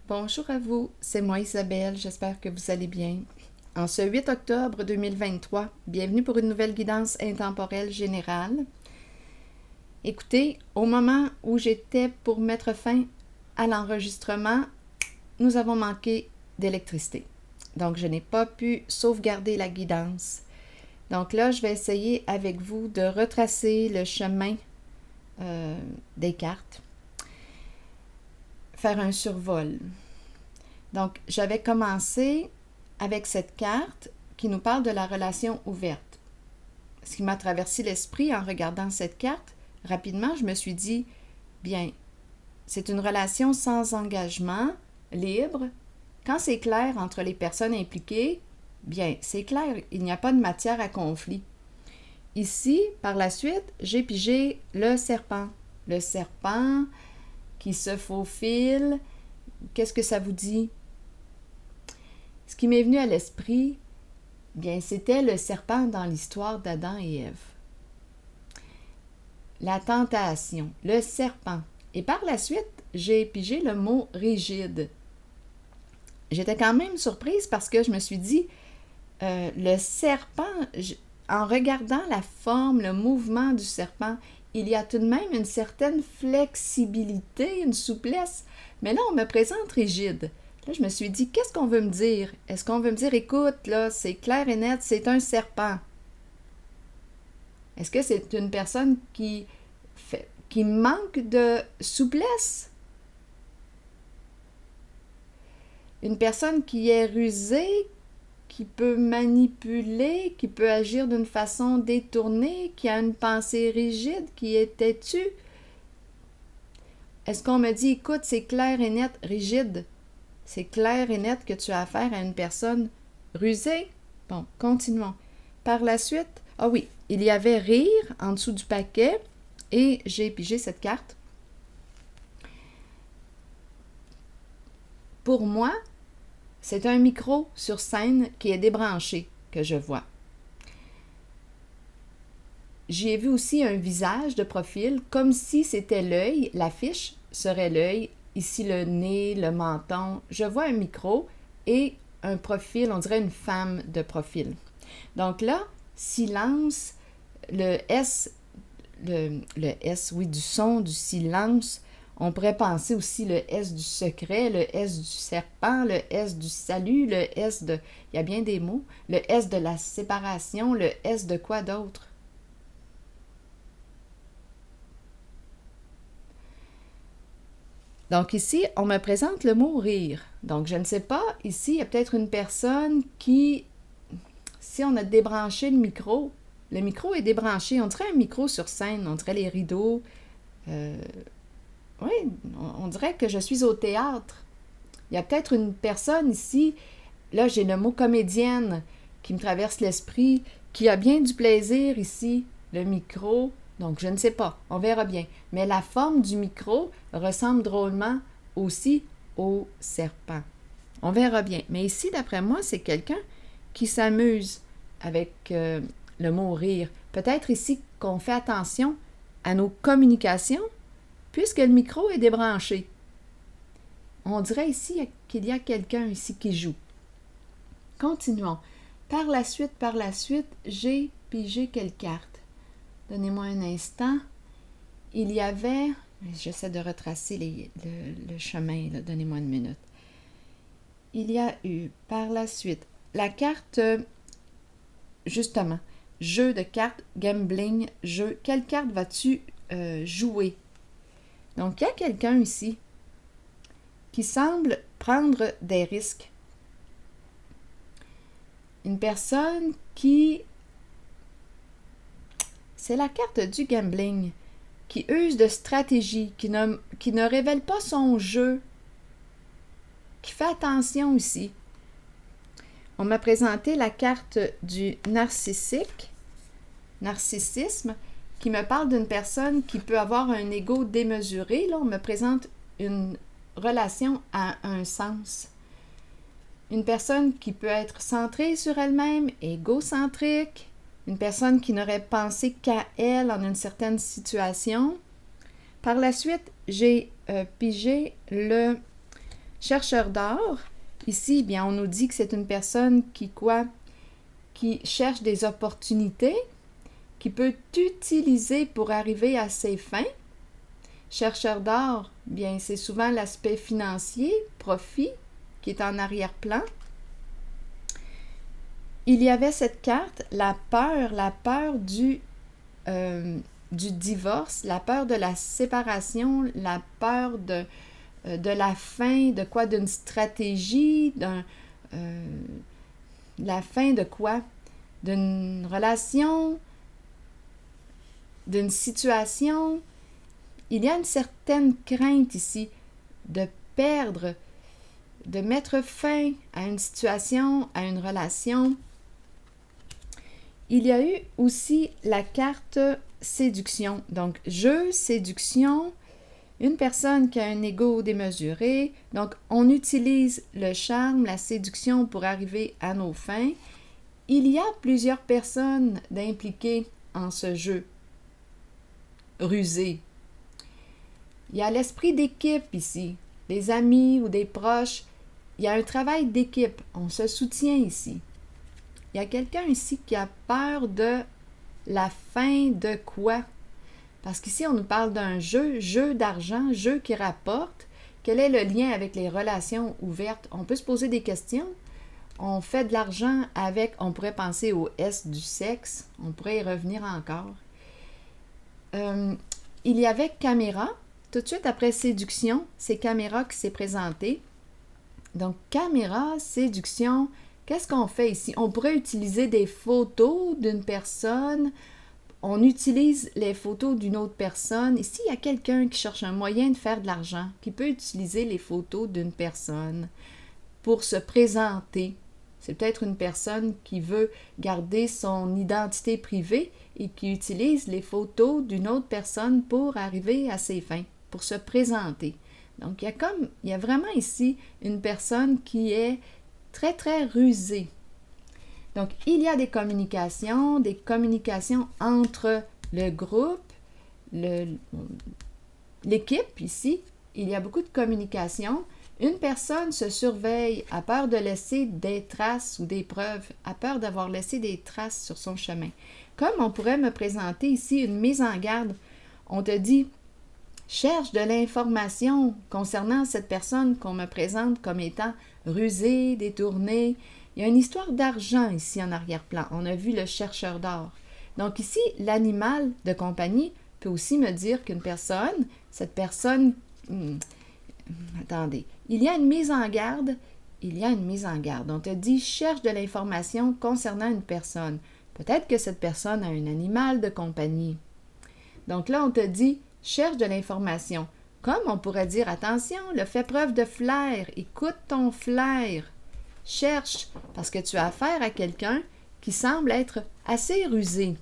Bonjour à vous, c'est moi Isabelle, j'espère que vous allez bien. En ce 8 octobre 2023, bienvenue pour une nouvelle guidance intemporelle générale. Écoutez, au moment où j'étais pour mettre fin à l'enregistrement, nous avons manqué d'électricité. Donc, je n'ai pas pu sauvegarder la guidance. Donc là, je vais essayer avec vous de retracer le chemin des cartes, faire un survol. Donc, j'avais commencé avec cette carte qui nous parle de la relation ouverte. Ce qui m'a traversé l'esprit en regardant cette carte, rapidement, je me suis dit, bien, c'est une relation sans engagement, libre. Quand c'est clair entre les personnes impliquées, bien, c'est clair, il n'y a pas de matière à conflit. Ici, par la suite, j'ai pigé le serpent. Le serpent qui se faufile. Qu'est-ce que ça vous dit? Ce qui m'est venu à l'esprit, bien, c'était le serpent dans l'histoire d'Adam et Ève. La tentation, le serpent. Et par la suite, j'ai pigé le mot rigide. J'étais quand même surprise parce que je me suis dit, le serpent, en regardant la forme, le mouvement du serpent, il y a tout de même une certaine flexibilité, une souplesse. Mais là, on me présente rigide. Là, je me suis dit, qu'est-ce qu'on veut me dire? Est-ce qu'on veut me dire, écoute, là, c'est clair et net, c'est un serpent? Est-ce que c'est une personne qui manque de souplesse? Une personne qui est rusée, qui peut manipuler, qui peut agir d'une façon détournée, qui a une pensée rigide, qui est têtue? Est-ce qu'on me dit, écoute, c'est clair et net, rigide? C'est clair et net que tu as affaire à une personne rusée? Bon, continuons. Par la suite, ah oui, il y avait rire en dessous du paquet et j'ai pigé cette carte. Pour moi, c'est un micro sur scène qui est débranché que je vois. J'y ai vu aussi un visage de profil, comme si c'était l'œil, l'affiche serait l'œil, ici le nez, le menton. Je vois un micro et un profil, on dirait une femme de profil. Donc là, silence, le S, oui, du son, du silence. On pourrait penser aussi le S du secret, le S du serpent, le S du salut, le S de... Il y a bien des mots. Le S de la séparation, le S de quoi d'autre? Donc ici, on me présente le mot rire. Donc je ne sais pas, ici, il y a peut-être une personne qui, si on a débranché le micro est débranché, on dirait un micro sur scène, on dirait les rideaux. Oui, on dirait que je suis au théâtre. Il y a peut-être une personne ici, là j'ai le mot comédienne qui me traverse l'esprit, qui a bien du plaisir ici, le micro. Donc, je ne sais pas, on verra bien. Mais la forme du micro ressemble drôlement aussi au serpent. On verra bien. Mais ici, d'après moi, c'est quelqu'un qui s'amuse avec le mot rire. Peut-être ici qu'on fait attention à nos communications puisque le micro est débranché. On dirait ici qu'il y a quelqu'un ici qui joue. Continuons. Par la suite, j'ai pigé quelle carte? Donnez-moi un instant. Il y avait... J'essaie de retracer le chemin, là. Donnez-moi une minute. Il y a eu, par la suite, la carte, justement, jeu de cartes, gambling, jeu. Quelle carte vas-tu jouer? Donc, il y a quelqu'un ici qui semble prendre des risques. Une personne qui... C'est la carte du gambling, qui use de stratégie, qui ne révèle pas son jeu, qui fait attention ici. On m'a présenté la carte du narcissisme, qui me parle d'une personne qui peut avoir un ego démesuré. Là, on me présente une relation à un sens. Une personne qui peut être centrée sur elle-même, égocentrique, une personne qui n'aurait pensé qu'à elle en une certaine situation. Par la suite, j'ai pigé le Chercheur d'or, ici, bien, on nous dit que c'est une personne qui quoi? Qui cherche des opportunités, qui peut utiliser pour arriver à ses fins. Chercheur d'or, bien, c'est souvent l'aspect financier, profit, qui est en arrière-plan. Il y avait cette carte, la peur du divorce, la peur de la séparation, la peur de la fin, de quoi? D'une stratégie, la fin de quoi? D'une relation, d'une situation. Il y a une certaine crainte ici de perdre, de mettre fin à une situation, à une relation. Il y a eu aussi la carte séduction. Donc, jeu, séduction, une personne qui a un ego démesuré. Donc, on utilise le charme, la séduction pour arriver à nos fins. Il y a plusieurs personnes impliquées en ce jeu rusé. Il y a l'esprit d'équipe ici, des amis ou des proches. Il y a un travail d'équipe, on se soutient ici. Il y a quelqu'un ici qui a peur de la fin de quoi? Parce qu'ici, on nous parle d'un jeu d'argent, jeu qui rapporte. Quel est le lien avec les relations ouvertes? On peut se poser des questions. On fait de l'argent avec, on pourrait penser au S du sexe, on pourrait y revenir encore. Il y avait caméra. Tout de suite après séduction, c'est caméra qui s'est présenté. Donc, caméra, séduction, qu'est-ce qu'on fait ici? On pourrait utiliser des photos d'une personne. On utilise les photos d'une autre personne. Ici, il y a quelqu'un qui cherche un moyen de faire de l'argent, qui peut utiliser les photos d'une personne pour se présenter. C'est peut-être une personne qui veut garder son identité privée et qui utilise les photos d'une autre personne pour arriver à ses fins, pour se présenter. Donc, il y a vraiment ici une personne qui est très, très rusée. Donc, il y a des communications entre le groupe, l'équipe ici. Il y a beaucoup de communication. Une personne se surveille, a peur de laisser des traces ou des preuves, a peur d'avoir laissé des traces sur son chemin. Comme on pourrait me présenter ici une mise en garde, on te dit, cherche de l'information concernant cette personne qu'on me présente comme étant rusée, détournée. Il y a une histoire d'argent ici en arrière-plan. On a vu le chercheur d'or. Donc ici, l'animal de compagnie peut aussi me dire qu'une personne, cette personne... attendez, il y a une mise en garde. On te dit, cherche de l'information concernant une personne. Peut-être que cette personne a un animal de compagnie. Donc là, on te dit, cherche de l'information. Comme on pourrait dire, attention, fais preuve de flair, écoute ton flair. Cherche, parce que tu as affaire à quelqu'un qui semble être assez rusé.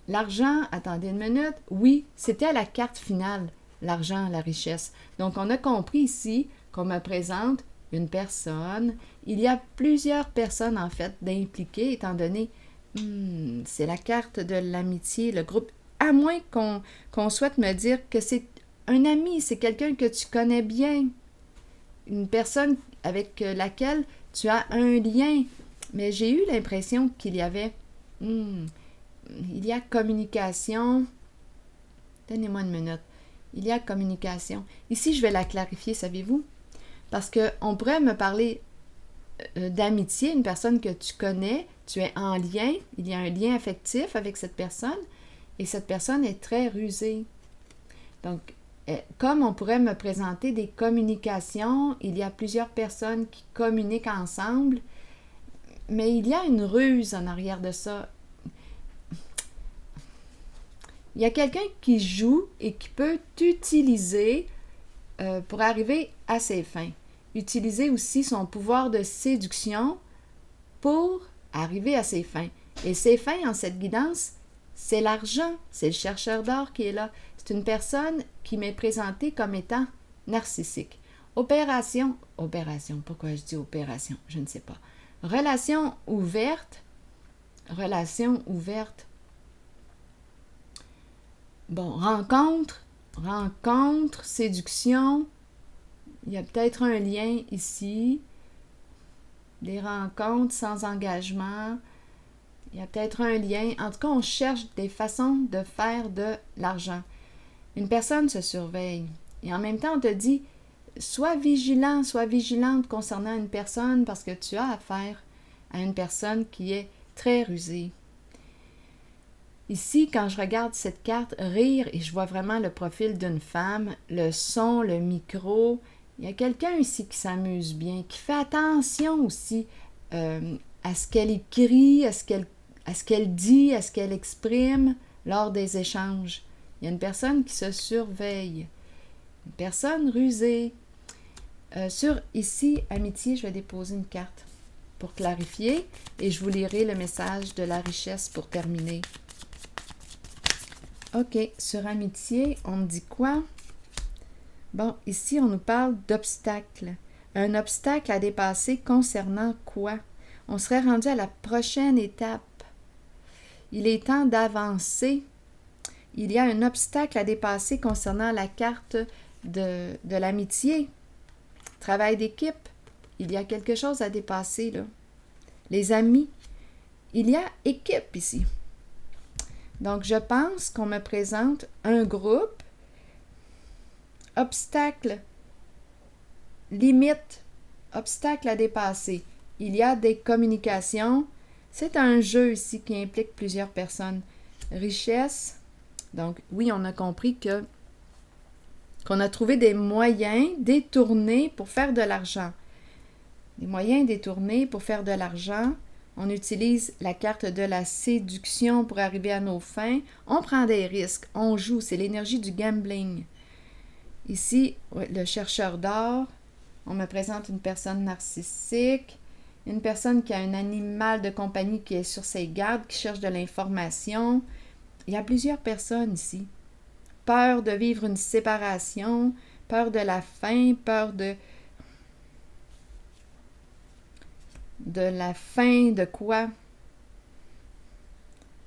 L'argent, attendez une minute, oui, c'était la carte finale, l'argent, la richesse. Donc, on a compris ici qu'on me présente une personne. Il y a plusieurs personnes, en fait, d'impliquées, étant donné, c'est la carte de l'amitié, le groupe. À moins qu'on souhaite me dire que c'est un ami, c'est quelqu'un que tu connais bien, une personne avec laquelle tu as un lien. Mais j'ai eu l'impression qu'il y avait... il y a communication. Donnez-moi une minute. Il y a communication. Ici, je vais la clarifier, savez-vous? Parce qu'on pourrait me parler d'amitié, une personne que tu connais, tu es en lien, il y a un lien affectif avec cette personne, et cette personne est très rusée. Donc, comme on pourrait me présenter des communications, il y a plusieurs personnes qui communiquent ensemble, mais il y a une ruse en arrière de ça. Il y a quelqu'un qui joue et qui peut t'utiliser pour arriver à ses fins. Utiliser aussi son pouvoir de séduction pour arriver à ses fins. Et ses fins en cette guidance, c'est l'argent, c'est le chercheur d'or qui est là. C'est une personne qui m'est présentée comme étant narcissique. Opération, pourquoi je dis opération? Je ne sais pas. Relation ouverte. Bon, rencontre, séduction. Il y a peut-être un lien ici, des rencontres sans engagement. Il y a peut-être un lien. En tout cas, on cherche des façons de faire de l'argent. Une personne se surveille. Et en même temps, on te dit, sois vigilant, sois vigilante concernant une personne parce que tu as affaire à une personne qui est très rusée. Ici, quand je regarde cette carte, rire, et je vois vraiment le profil d'une femme, le son, le micro, il y a quelqu'un ici qui s'amuse bien, qui fait attention aussi à ce qu'elle écrit, à ce qu'elle dit, à ce qu'elle exprime lors des échanges. Il y a une personne qui se surveille, une personne rusée. Sur ici, amitié, je vais déposer une carte pour clarifier et je vous lirai le message de la richesse pour terminer. OK, sur amitié, on me dit quoi? Bon, ici, on nous parle d'obstacle. Un obstacle à dépasser concernant quoi? On serait rendu à la prochaine étape. Il est temps d'avancer. Il y a un obstacle à dépasser concernant la carte de l'amitié. Travail d'équipe. Il y a quelque chose à dépasser, là. Les amis. Il y a équipe ici. Donc, je pense qu'on me présente un groupe, obstacle, limite, obstacle à dépasser. Il y a des communications. C'est un jeu ici qui implique plusieurs personnes. Richesse. Donc, oui, on a compris qu'on a trouvé des moyens détournés pour faire de l'argent. Des moyens détournés pour faire de l'argent. On utilise la carte de la séduction pour arriver à nos fins. On prend des risques. On joue. C'est l'énergie du gambling. Ici, le chercheur d'or. On me présente une personne narcissique. Une personne qui a un animal de compagnie qui est sur ses gardes, qui cherche de l'information. Il y a plusieurs personnes ici. Peur de vivre une séparation. Peur de la faim. Peur de la fin de quoi?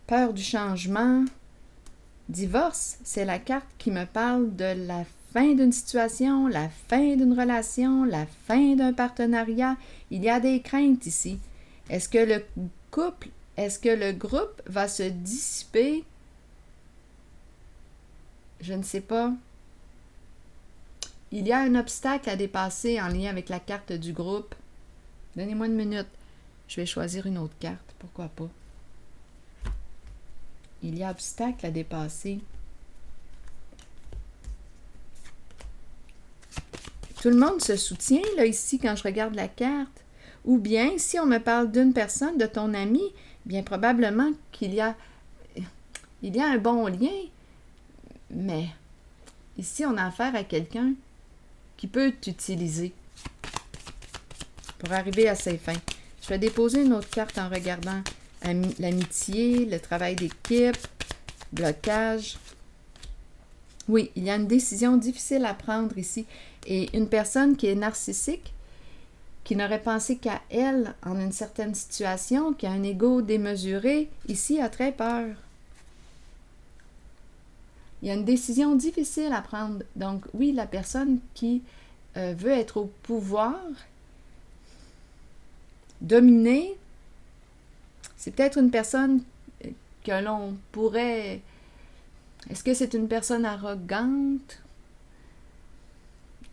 Peur du changement. Divorce, c'est la carte qui me parle de la fin d'une situation, la fin d'une relation, la fin d'un partenariat. Il y a des craintes ici. Est-ce que le couple, est-ce que le groupe va se dissiper? Je ne sais pas. Il y a un obstacle à dépasser en lien avec la carte du groupe. Donnez-moi une minute. Je vais choisir une autre carte. Pourquoi pas? Il y a obstacle à dépasser. Tout le monde se soutient, là, ici, quand je regarde la carte. Ou bien, si on me parle d'une personne, de ton ami, bien probablement qu'il y a un bon lien. Mais ici, on a affaire à quelqu'un qui peut t'utiliser pour arriver à ses fins. Je vais déposer une autre carte en regardant l'amitié, le travail d'équipe, blocage. Oui, il y a une décision difficile à prendre ici. Et une personne qui est narcissique, qui n'aurait pensé qu'à elle en une certaine situation, qui a un ego démesuré, ici a très peur. Il y a une décision difficile à prendre. Donc oui, la personne qui veut être au pouvoir, dominer, c'est peut-être une personne que l'on pourrait... Est-ce que c'est une personne arrogante,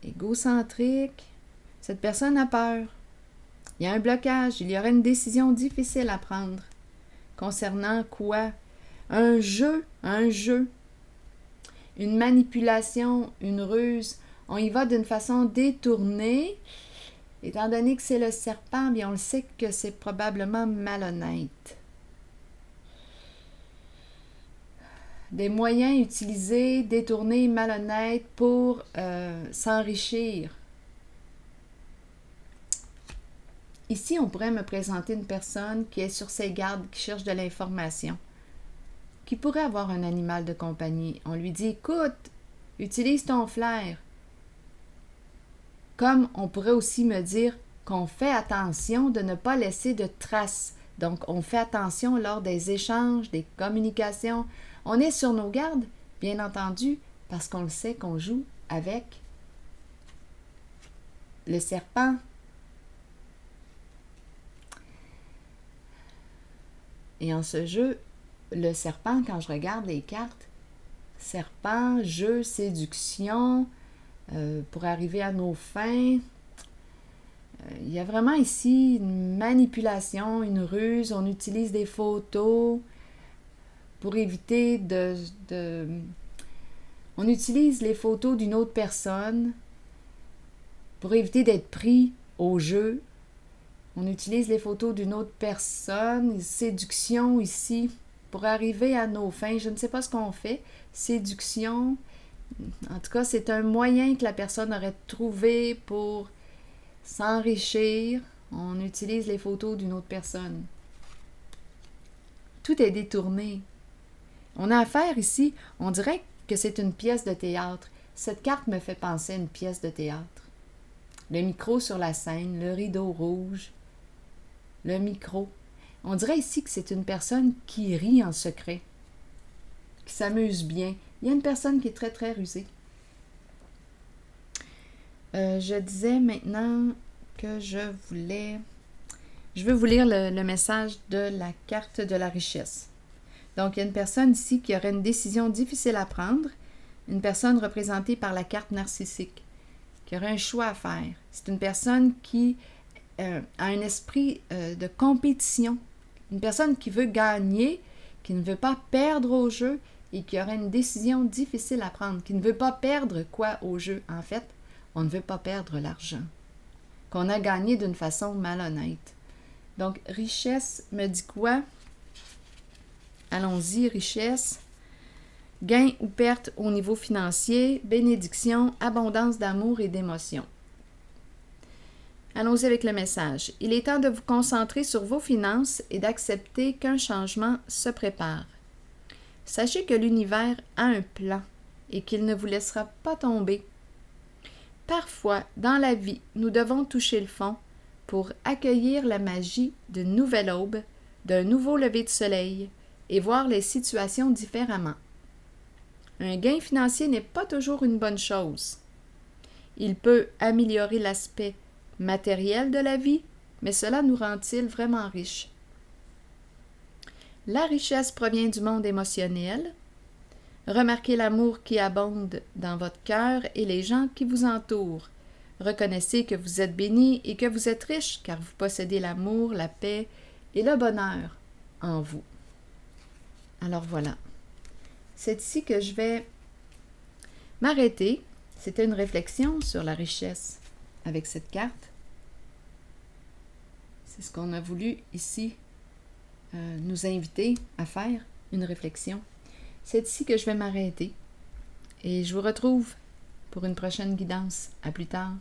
égocentrique? Cette personne a peur. Il y a un blocage. Il y aurait une décision difficile à prendre. Concernant quoi? Un jeu. Une manipulation, une ruse. On y va d'une façon détournée. Étant donné que c'est le serpent, bien on le sait que c'est probablement malhonnête. Des moyens utilisés, détournés, malhonnêtes pour s'enrichir. Ici, on pourrait me présenter une personne qui est sur ses gardes, qui cherche de l'information, qui pourrait avoir un animal de compagnie. On lui dit, écoute, utilise ton flair. Comme on pourrait aussi me dire qu'on fait attention de ne pas laisser de traces. Donc, on fait attention lors des échanges, des communications. On est sur nos gardes, bien entendu, parce qu'on le sait qu'on joue avec le serpent. Et en ce jeu, le serpent, quand je regarde les cartes, serpent, jeu, séduction, pour arriver à nos fins, il y a vraiment ici une manipulation, une ruse. On utilise des photos pour éviter on utilise les photos d'une autre personne pour éviter d'être pris au jeu. On utilise les photos d'une autre personne, séduction ici, pour arriver à nos fins. Je ne sais pas ce qu'on fait. Séduction, en tout cas, c'est un moyen que la personne aurait trouvé pour s'enrichir. On utilise les photos d'une autre personne. Tout est détourné. On a affaire ici, on dirait que c'est une pièce de théâtre. Cette carte me fait penser à une pièce de théâtre. Le micro sur la scène, le rideau rouge, le micro. On dirait ici que c'est une personne qui rit en secret, qui s'amuse bien. Il y a une personne qui est très, très rusée. Je disais maintenant que je veux vous lire le message de la carte de la richesse. Donc, il y a une personne ici qui aurait une décision difficile à prendre, une personne représentée par la carte narcissique, qui aurait un choix à faire. C'est une personne qui a un esprit de compétition, une personne qui veut gagner, qui ne veut pas perdre au jeu et qui aurait une décision difficile à prendre, qui ne veut pas perdre quoi au jeu. En fait, on ne veut pas perdre l'argent, qu'on a gagné d'une façon malhonnête. Donc, richesse me dit quoi? Allons-y, richesse. Gain ou perte au niveau financier, bénédiction, abondance d'amour et d'émotion. Allons-y avec le message. Il est temps de vous concentrer sur vos finances et d'accepter qu'un changement se prépare. Sachez que l'univers a un plan et qu'il ne vous laissera pas tomber. Parfois, dans la vie, nous devons toucher le fond pour accueillir la magie d'une nouvelle aube, d'un nouveau lever de soleil et voir les situations différemment. Un gain financier n'est pas toujours une bonne chose. Il peut améliorer l'aspect matériel de la vie, mais cela nous rend-il vraiment riches? La richesse provient du monde émotionnel. Remarquez l'amour qui abonde dans votre cœur et les gens qui vous entourent. Reconnaissez que vous êtes béni et que vous êtes riche car vous possédez l'amour, la paix et le bonheur en vous. Alors voilà. C'est ici que je vais m'arrêter. C'était une réflexion sur la richesse avec cette carte. C'est ce qu'on a voulu ici nous inviter à faire, une réflexion. C'est ici que je vais m'arrêter et je vous retrouve pour une prochaine guidance. À plus tard.